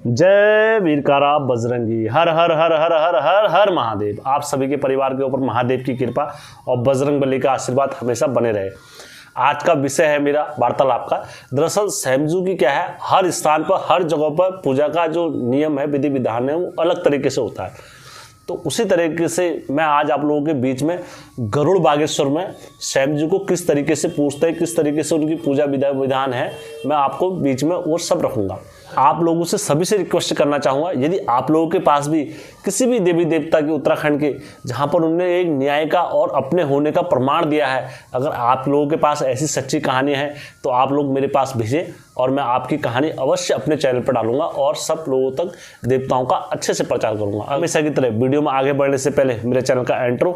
जय वीरकारा बजरंगी। हर हर हर हर हर हर हर महादेव। आप सभी के परिवार के ऊपर महादेव की कृपा और बजरंगबली का आशीर्वाद हमेशा बने रहे। आज का विषय है मेरा वार्तालाप का। दरअसल सैमजू की क्या है, हर स्थान पर हर जगह पर पूजा का जो नियम है, विधि विधान है, वो अलग तरीके से होता है। तो उसी तरीके से मैं आज आप लोगों के बीच में गरुड़ बागेश्वर में सैमजू को किस तरीके से पूजते हैं, किस तरीके से उनकी पूजा विधान है, मैं आपको बीच में वो सब रखूंगा। आप लोगों से सभी से रिक्वेस्ट करना चाहूँगा, यदि आप लोगों के पास भी किसी भी देवी देवता के उत्तराखंड के जहाँ पर उन्होंने एक न्याय का और अपने होने का प्रमाण दिया है, अगर आप लोगों के पास ऐसी सच्ची कहानी है तो आप लोग मेरे पास भेजें और मैं आपकी कहानी अवश्य अपने चैनल पर डालूंगा और सब लोगों तक देवताओं का अच्छे से प्रचार करूंगा। हमेशा की तरह वीडियो में आगे बढ़ने से पहले मेरे चैनल का इंट्रो।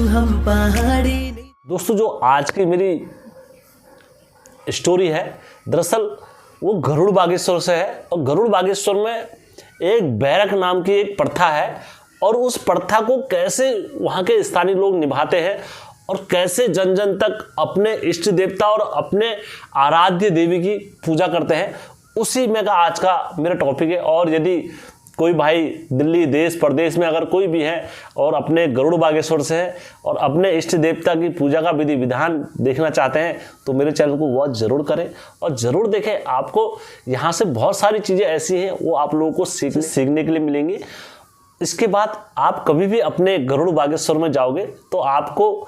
हम पहाड़ी। दोस्तों, जो आज की मेरी स्टोरी है दरअसल वो गरुड़ बागेश्वर से है। और गरुड़ बागेश्वर में एक बैरक नाम की एक प्रथा है और उस प्रथा को कैसे वहाँ के स्थानीय लोग निभाते हैं और कैसे जन जन तक अपने इष्ट देवता और अपने आराध्य देवी की पूजा करते हैं, उसी में का आज का मेरा टॉपिक है। और यदि कोई भाई दिल्ली देश प्रदेश में अगर कोई भी है और अपने गरुड़ बागेश्वर से है और अपने इष्ट देवता की पूजा का विधि विधान देखना चाहते हैं तो मेरे चैनल को वॉच जरूर करें और ज़रूर देखें। आपको यहाँ से बहुत सारी चीज़ें ऐसी हैं वो आप लोगों को सीखने के लिए मिलेंगी। इसके बाद आप कभी भी अपने गरुड़ बागेश्वर में जाओगे तो आपको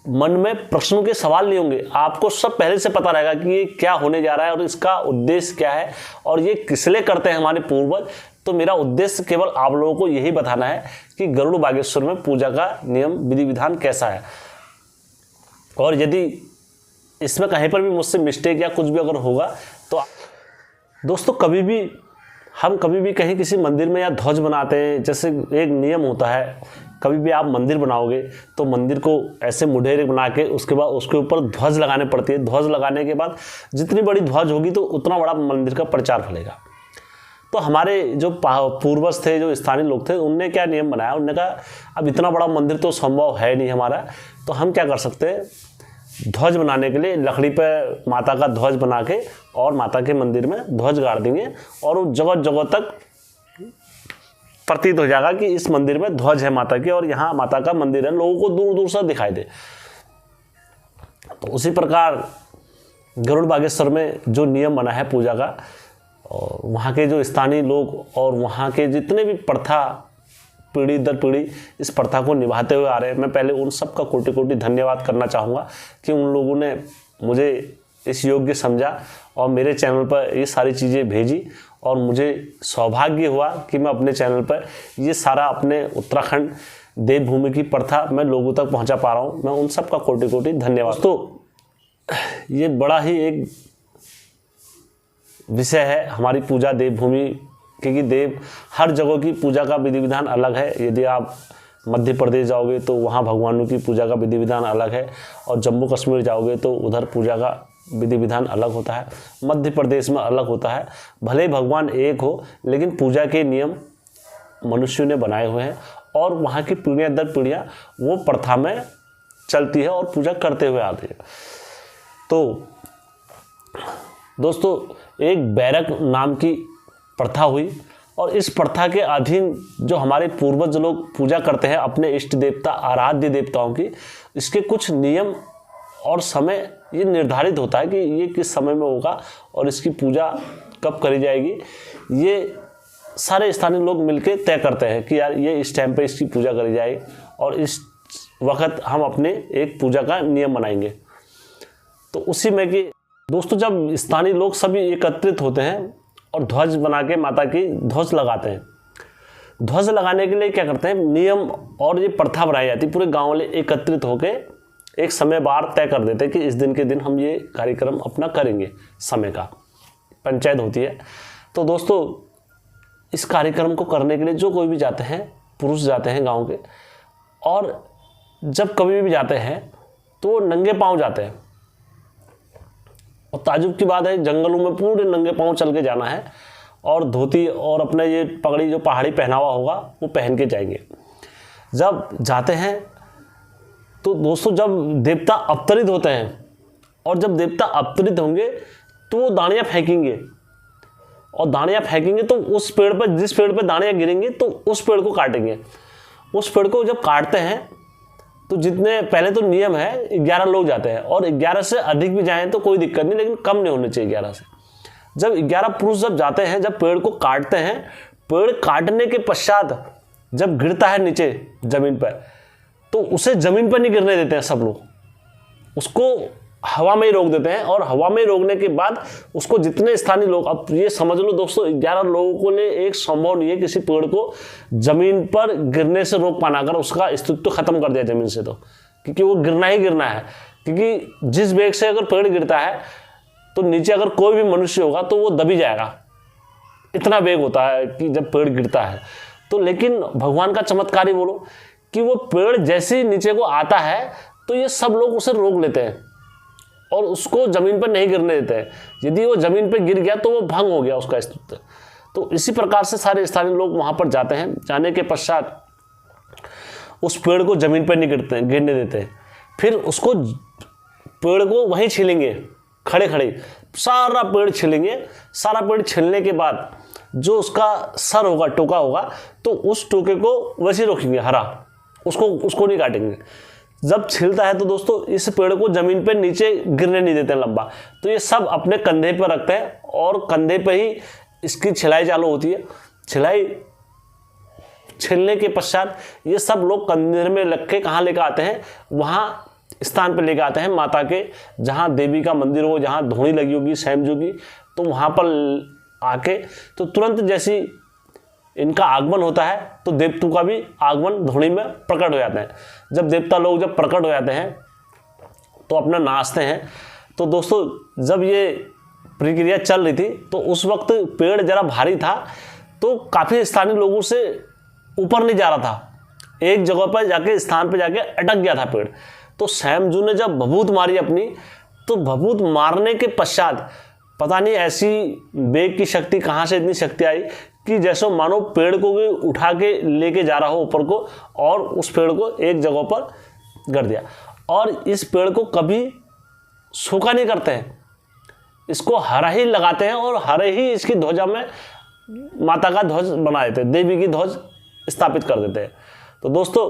मन में प्रश्नों के सवाल नहीं होंगे। आपको सब पहले से पता रहेगा कि ये क्या होने जा रहा है और इसका उद्देश्य क्या है और ये किस लिए करते हैं हमारे पूर्वज। तो मेरा उद्देश्य केवल आप लोगों को यही बताना है कि गरुड़ बागेश्वर में पूजा का नियम विधि विधान कैसा है। और यदि इसमें कहीं पर भी मुझसे मिस्टेक या कुछ भी अगर होगा तो दोस्तों, कभी भी कहीं किसी मंदिर में या ध्वज बनाते हैं, जैसे एक नियम होता है, कभी भी आप मंदिर बनाओगे तो मंदिर को ऐसे मुढेरे बना के उसके बाद उसके ऊपर ध्वज लगाने पड़ती है। ध्वज लगाने के बाद जितनी बड़ी ध्वज होगी तो उतना बड़ा मंदिर का प्रचार फैलेगा। तो हमारे जो पूर्वज थे, जो स्थानीय लोग थे, उनने क्या नियम बनाया, उन्होंने कहा अब इतना बड़ा मंदिर तो संभव है नहीं हमारा, तो हम क्या कर सकते हैं, ध्वज बनाने के लिए लकड़ी पर माता का ध्वज बना के और माता के मंदिर में ध्वज गाड़ देंगे और वो जगह जगह तक प्रतीत हो जाएगा कि इस मंदिर में ध्वज है माता की और यहाँ माता का मंदिर है, लोगों को दूर दूर से दिखाई दे। तो उसी प्रकार गरुड़ बागेश्वर में जो नियम बना है पूजा का, और वहाँ के जो स्थानीय लोग और वहाँ के जितने भी प्रथा पीढ़ी दर पीढ़ी इस प्रथा को निभाते हुए आ रहे हैं, मैं पहले उन सब का कोटि कोटि धन्यवाद करना चाहूँगा कि उन लोगों ने मुझे इस योग्य समझा और मेरे चैनल पर ये सारी चीज़ें भेजी और मुझे सौभाग्य हुआ कि मैं अपने चैनल पर ये सारा अपने उत्तराखंड देवभूमि की प्रथा मैं लोगों तक पहुँचा पा रहा हूँ। मैं उन सब का कोटि कोटि धन्यवाद। तो ये बड़ा ही एक विषय है हमारी पूजा देवभूमि, क्योंकि देव हर जगह की पूजा का विधि विधान अलग है। यदि आप मध्य प्रदेश जाओगे तो वहाँ भगवानों की पूजा का विधि विधान अलग है और जम्मू कश्मीर जाओगे तो उधर पूजा का विधि विधान अलग होता है, मध्य प्रदेश में अलग होता है। भले ही भगवान एक हो लेकिन पूजा के नियम मनुष्यों ने बनाए हुए हैं और वहाँ की पीढ़ियाँ दर पीढ़ियाँ वो प्रथा में चलती है और पूजा करते हुए आती है। तो दोस्तों, एक बैरक नाम की प्रथा हुई और इस प्रथा के अधीन जो हमारे पूर्वज लोग पूजा करते हैं अपने इष्ट देवता आराध्य देवताओं की, इसके कुछ नियम और समय ये निर्धारित होता है कि ये किस समय में होगा और इसकी पूजा कब करी जाएगी। ये सारे स्थानीय लोग मिलकर तय करते हैं कि यार ये इस टाइम पे इसकी पूजा करी जाए और इस वक्त हम अपने एक पूजा का नियम बनाएंगे। तो उसी में कि दोस्तों, जब स्थानीय लोग सभी एकत्रित होते हैं और ध्वज बना के माता की ध्वज लगाते हैं, ध्वज लगाने के लिए क्या करते हैं, नियम और ये प्रथा बनाई जाती है। पूरे गांव वाले एकत्रित होकर एक समय बार तय कर देते हैं कि इस दिन के दिन हम ये कार्यक्रम अपना करेंगे। समय का पंचायत होती है। तो दोस्तों, इस कार्यक्रम को करने के लिए जो कोई भी जाते हैं, पुरुष जाते हैं गाँव के, और जब कभी भी जाते हैं तो वो नंगे पाँव जाते हैं। और ताजुब की बात है, जंगलों में पूरे नंगे पाँव चल के जाना है और धोती और अपने ये पगड़ी जो पहाड़ी पहनावा होगा वो पहन के जाएंगे। जब जाते हैं तो दोस्तों जब देवता अवतरित होते हैं और जब देवता अवतरित होंगे तो वो दानियाँ फेंकेंगे, और दानियाँ फेंकेंगे तो उस पेड़ पर, जिस पेड़ पर दानियाँ गिरेंगी तो उस पेड़ को काटेंगे। उस पेड़ को जब काटते हैं तो जितने, पहले तो नियम है 11 लोग जाते हैं, और 11 से अधिक भी जाएं तो कोई दिक्कत नहीं, लेकिन कम नहीं होने चाहिए 11 से। जब 11 पुरुष जब जाते हैं, जब पेड़ को काटते हैं, पेड़ काटने के पश्चात जब गिरता है नीचे जमीन पर, तो उसे जमीन पर नहीं गिरने देते हैं सब लोग, उसको हवा में ही रोक देते हैं। और हवा में रोकने के बाद उसको जितने स्थानीय लोग, अब ये समझ लो दोस्तों 11 लोगों को ने एक संभव नहीं है किसी पेड़ को जमीन पर गिरने से रोक पाना, अगर उसका अस्तित्व खत्म कर दिया जमीन से तो, क्योंकि वो गिरना ही गिरना है। क्योंकि जिस वेग से अगर पेड़ गिरता है तो नीचे अगर कोई भी मनुष्य होगा तो वो दबी जाएगा, इतना वेग होता है कि जब पेड़ गिरता है तो। लेकिन भगवान का चमत्कार ही बोलो कि वो पेड़ जैसे ही नीचे को आता है तो ये सब लोग उसे रोक लेते हैं और उसको जमीन पर नहीं गिरने देते हैं। यदि वो जमीन पर गिर गया तो वो भंग हो गया उसका अस्तित्व। तो इसी प्रकार से सारे स्थानीय लोग वहां पर जाते हैं। जाने के पश्चात उस पेड़ को जमीन पर नहीं गिरने देते हैं, फिर उसको पेड़ को वहीं छीलेंगे, खड़े खड़े सारा पेड़ छीलेंगे। सारा पेड़ छीलने के बाद जो उसका सर होगा, टोका होगा, तो उस टोके को वैसे रखेंगे हरा, उसको नहीं काटेंगे। जब छिलता है तो दोस्तों इस पेड़ को जमीन पे नीचे गिरने नहीं देते लंबा, तो ये सब अपने कंधे पर रखते हैं और कंधे पे ही इसकी छिलाई चालू होती है। छिलाई छिलने के पश्चात ये सब लोग कंधे में रख के कहाँ लेकर आते हैं, वहाँ स्थान पर लेकर आते हैं माता के, जहाँ देवी का मंदिर हो, जहाँ धोनी लगी होगी सैमजू की, तो वहाँ पर आके तो तुरंत जैसी इनका आगमन होता है तो देवताओं का भी आगमन धोनी में प्रकट हो जाते हैं। जब देवता लोग जब प्रकट हो जाते हैं तो अपना नाचते हैं। तो दोस्तों जब ये प्रक्रिया चल रही थी तो उस वक्त पेड़ जरा भारी था, तो काफ़ी स्थानीय लोगों से ऊपर नहीं जा रहा था, एक जगह पर जाके स्थान पर जाके अटक गया था पेड़। तो सैमजू ने जब भभूत मारी अपनी, तो भभूत मारने के पश्चात पता नहीं ऐसी वेग की शक्ति कहाँ से इतनी शक्ति आई कि जैसे मानो पेड़ को भी उठा के लेके जा रहा हो ऊपर को, और उस पेड़ को एक जगह पर गड़ दिया। और इस पेड़ को कभी सूखा नहीं करते हैं, इसको हरा ही लगाते हैं और हरे ही इसकी ध्वजा में माता का ध्वज बना देते हैं, देवी की ध्वज स्थापित कर देते हैं। तो दोस्तों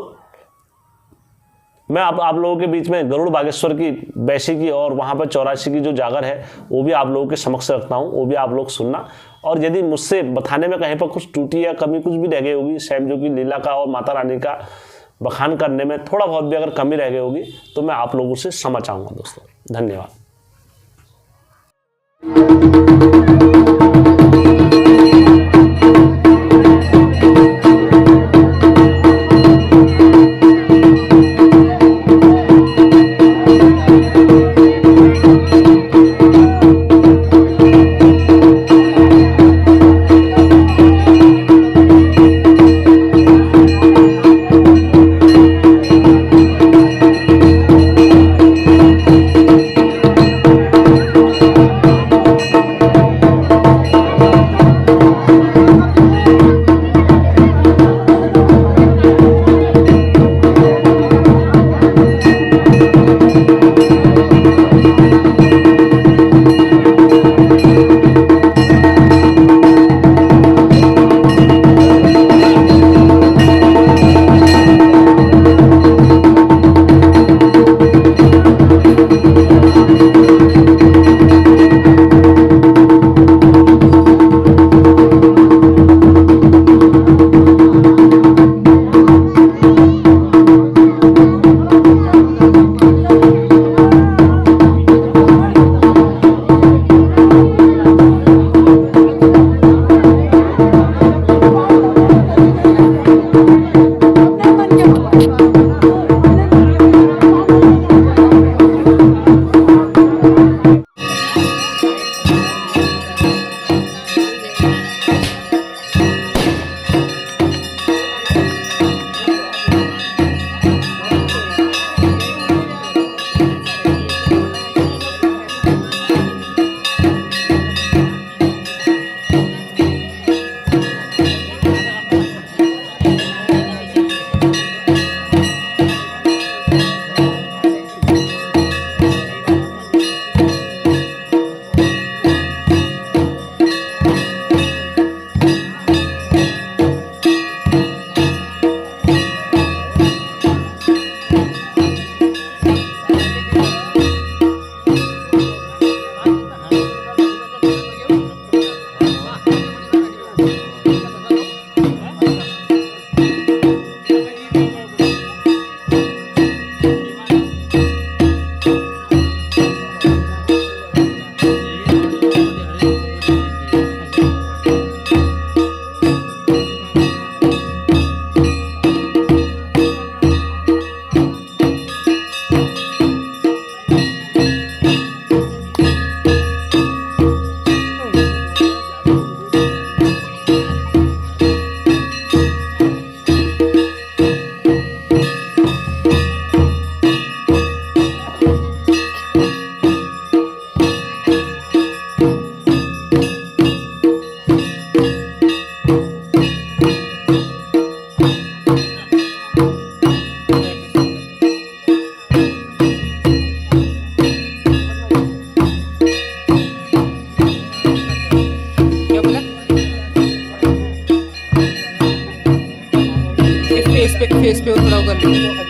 मैं आप लोगों के बीच में गरुड़ बागेश्वर की, बैशी की और वहाँ पर 84 की जो जागर है वो भी आप लोगों के समक्ष रखता हूँ, वो भी आप लोग सुनना। और यदि मुझसे बताने में कहीं पर कुछ टूटी या कमी कुछ भी रह गई होगी, सैमजू की लीला का और माता रानी का बखान करने में थोड़ा बहुत भी अगर कमी रह गई होगी तो मैं आप लोगों से क्षमा चाहूँगा दोस्तों। धन्यवाद। फेस पे थोड़ा कर लो।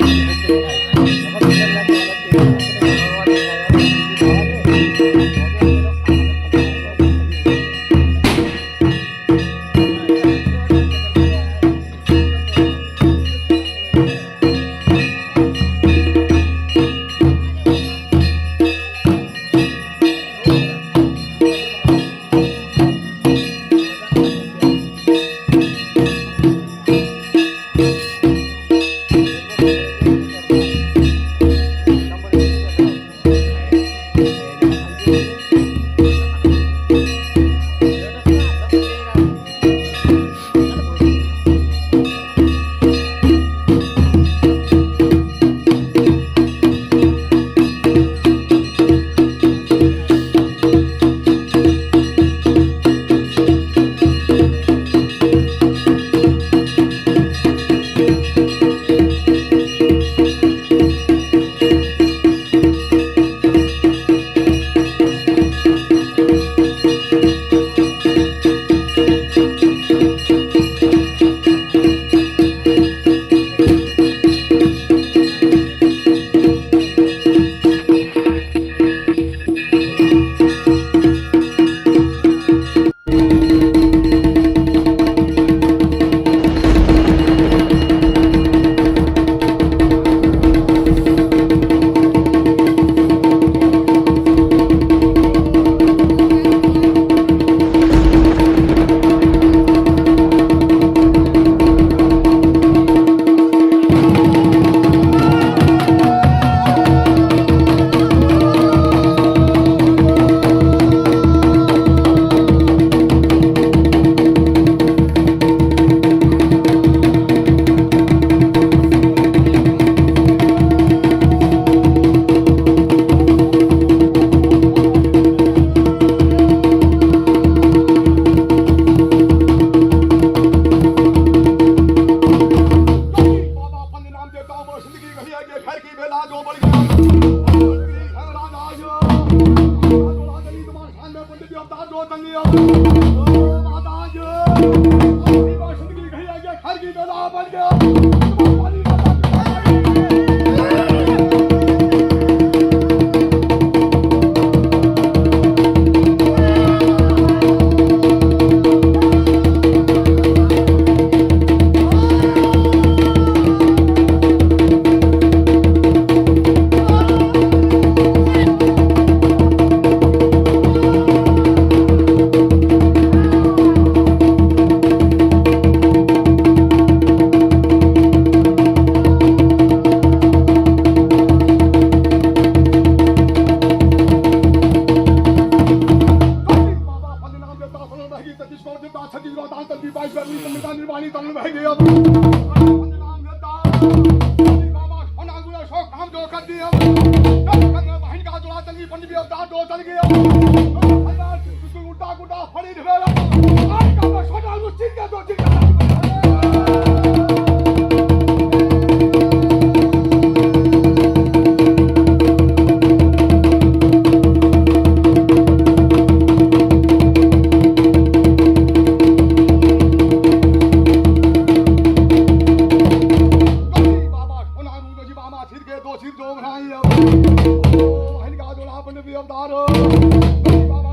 सिर के दो सिर जो बनाई अब ओ हन का जो लापन भी अवतार बाबा